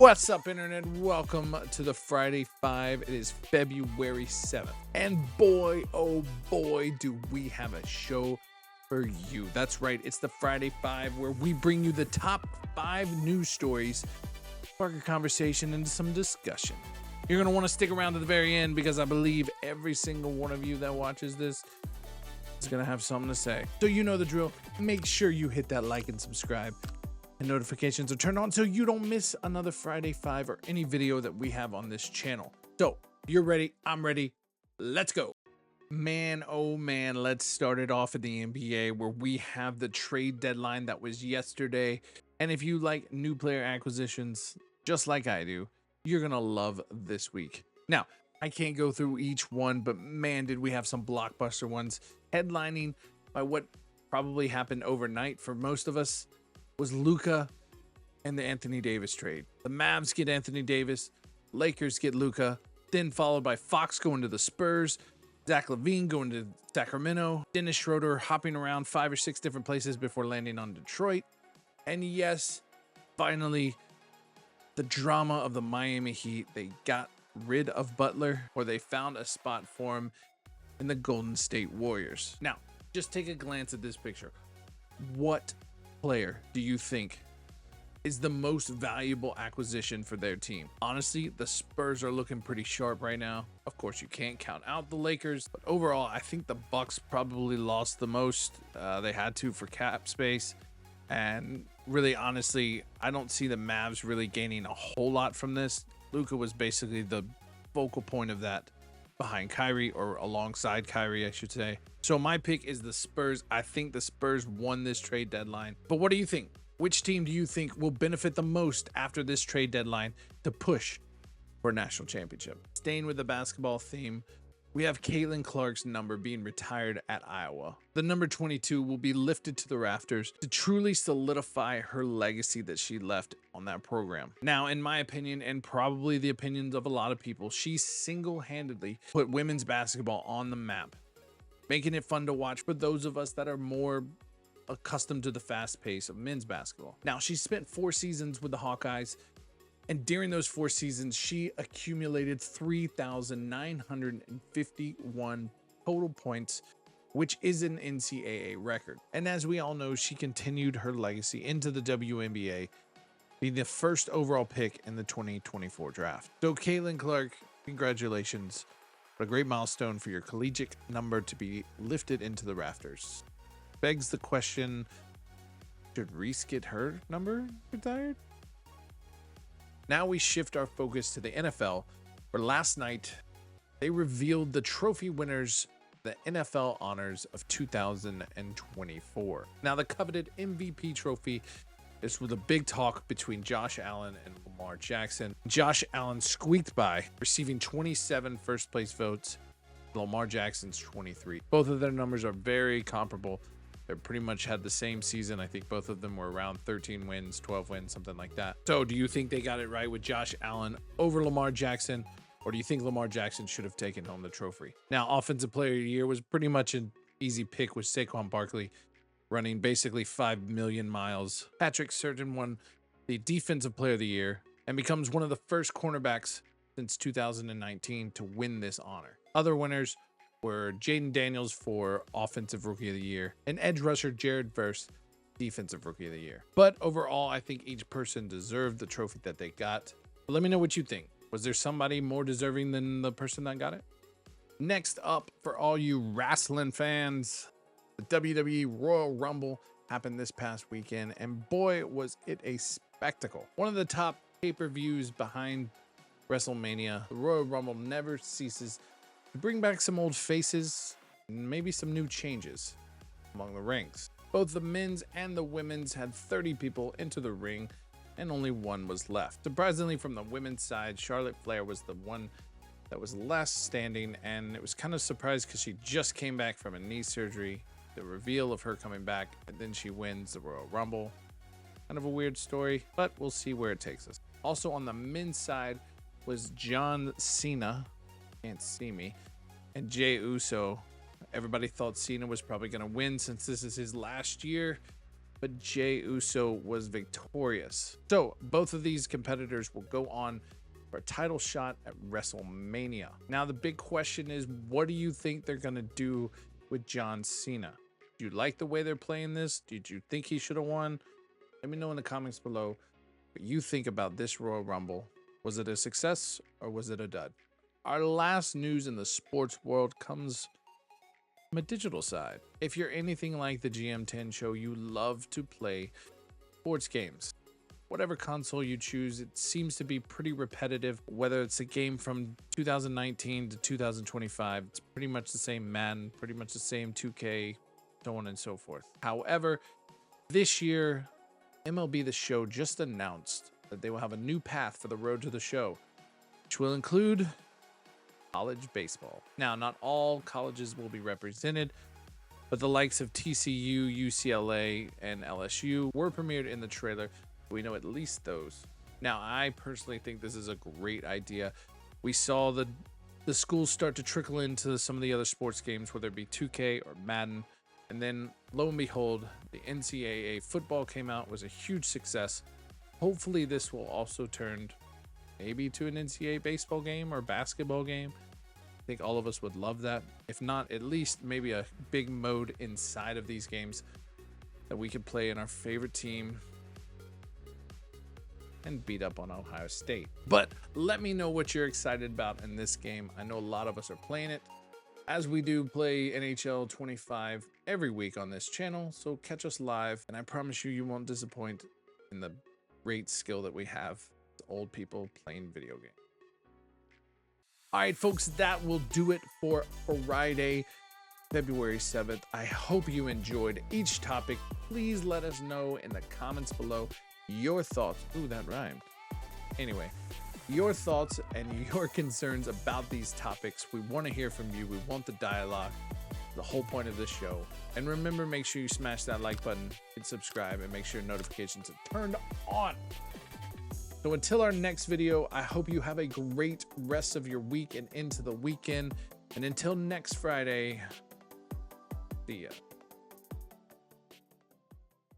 What's up, Internet? Welcome to the Friday Five. It is February 7th. And boy, oh boy, do we have a show for you. That's right, it's the Friday Five, where we bring you the top 5 news stories, spark a conversation, and some discussion. You're going to want to stick around to the very end because I believe every single one of you that watches this is going to have something to say. So you know the drill. Make sure you hit that like and subscribe. And notifications are turned on so you don't miss another Friday Five or any video that we have on this channel. So you're ready, I'm ready, let's go. Man, oh man, let's start it off at the NBA, where we have the trade deadline that was yesterday. And if you like new player acquisitions, just like I do, you're gonna love this week. Now, I can't go through each one, but man, did we have some blockbuster ones. Headlining by what probably happened overnight for most of us was Luka and the Anthony Davis trade. The Mavs get Anthony Davis, Lakers get Luka, then followed by Fox going to the Spurs, Zach LaVine going to Sacramento, Dennis Schroeder hopping around 5 or 6 different places before landing on Detroit. And yes, finally, the drama of the Miami Heat. They got rid of Butler, or they found a spot for him in the Golden State Warriors. Now, just take a glance at this picture. What player do you think is the most valuable acquisition for their team? Honestly, the Spurs are looking pretty sharp right now. Of course, you can't count out the Lakers, but overall, I think the Bucks probably lost the most. They had to for cap space, and really, honestly, I don't see the Mavs really gaining a whole lot from this. Luka was basically the focal point of that, behind Kyrie, or alongside Kyrie, I should say. So my pick is the Spurs. I think the Spurs won this trade deadline. But what do you think? Which team do you think will benefit the most after this trade deadline to push for a national championship? Staying with the basketball theme, we have Caitlin Clark's number being retired at Iowa. The number 22 will be lifted to the rafters to truly solidify her legacy that she left on that program. Now, in my opinion, and probably the opinions of a lot of people, she single-handedly put women's basketball on the map, making it fun to watch for those of us that are more accustomed to the fast pace of men's basketball. Now, she spent 4 seasons with the Hawkeyes, and during those 4 seasons, she accumulated 3,951 total points, which is an NCAA record. And as we all know, she continued her legacy into the WNBA, being the first overall pick in the 2024 draft. So Caitlin Clark, congratulations. What a great milestone for your collegiate number to be lifted into the rafters. Begs the question, should Reese get her number retired? Now we shift our focus to the NFL, where last night they revealed the trophy winners, the NFL honors of 2024. Now, the coveted MVP trophy is with a big talk between Josh Allen and Lamar Jackson. Josh Allen squeaked by, receiving 27 first place votes. Lamar Jackson's 23. Both of their numbers are very comparable. They pretty much had the same season. I think both of them were around 13 wins, 12 wins, something like that. So do you think they got it right with Josh Allen over Lamar Jackson, or do you think Lamar Jackson should have taken home the trophy? Now, Offensive Player of the Year was pretty much an easy pick with Saquon Barkley running basically 5 million miles. Patrick Surtain won the Defensive Player of the Year and becomes one of the first cornerbacks since 2019 to win this honor. Other winners were Jaden Daniels for Offensive Rookie of the Year and edge rusher Jared Verse, Defensive Rookie of the Year. But overall, I think each person deserved the trophy that they got. But let me know what you think. Was there somebody more deserving than the person that got it? Next up, for all you wrestling fans, the WWE Royal Rumble happened this past weekend, and boy, was it a spectacle. One of the top pay-per-views behind WrestleMania, the Royal Rumble never ceases to bring back some old faces and maybe some new changes among the ranks. Both the men's and the women's had 30 people into the ring, and only one was left. Surprisingly, from the women's side, Charlotte Flair was the one that was last standing, and it was kind of surprised because she just came back from a knee surgery. The reveal of her coming back, and then she wins the Royal Rumble. Kind of a weird story, but we'll see where it takes us. Also on the men's side was John Cena, can't see me, and Jey Uso. Everybody thought Cena was probably going to win since this is his last year but Jey Uso was victorious. So both of these competitors will go on for a title shot at WrestleMania. Now the big question is, what do you think they're gonna do with John Cena? Do you like the way they're playing this? Did you think he should have won? Let me know in the comments below what you think about this Royal Rumble. Was it a success or was it a dud? Our last news in the sports world comes from a digital side. If you're anything like the GM10 show, you love to play sports games. Whatever console you choose, it seems to be pretty repetitive. Whether it's a game from 2019 to 2025, it's pretty much the same Madden, pretty much the same 2K, so on and so forth. However, this year, MLB The Show just announced that they will have a new path for the road to the show, which will include college baseball. Now, not all colleges will be represented, but the likes of TCU, UCLA, and LSU were premiered in the trailer. We know at least those. Now, I personally think this is a great idea. We saw the schools start to trickle into some of the other sports games, whether it be 2K or Madden. And then, lo and behold, the NCAA football came out, was a huge success. Hopefully, this will also turn maybe to an NCAA baseball game or basketball game. I think all of us would love that. If not, at least maybe a big mode inside of these games that we could play in our favorite team and beat up on Ohio State. But let me know what you're excited about in this game. I know a lot of us are playing it, as we do play NHL 25 every week on this channel. So catch us live, and I promise you, you won't disappoint in the great skill that we have as old people playing video games. All right, folks, that will do it for Friday, February 7th. I hope you enjoyed each topic. Please let us know in the comments below your thoughts. Ooh, that rhymed. Anyway, your thoughts and your concerns about these topics. We want to hear from you. We want the dialogue, the whole point of this show. And remember, make sure you smash that like button and subscribe, and make sure notifications are turned on. So until our next video, I hope you have a great rest of your week and into the weekend. And until next Friday, see ya.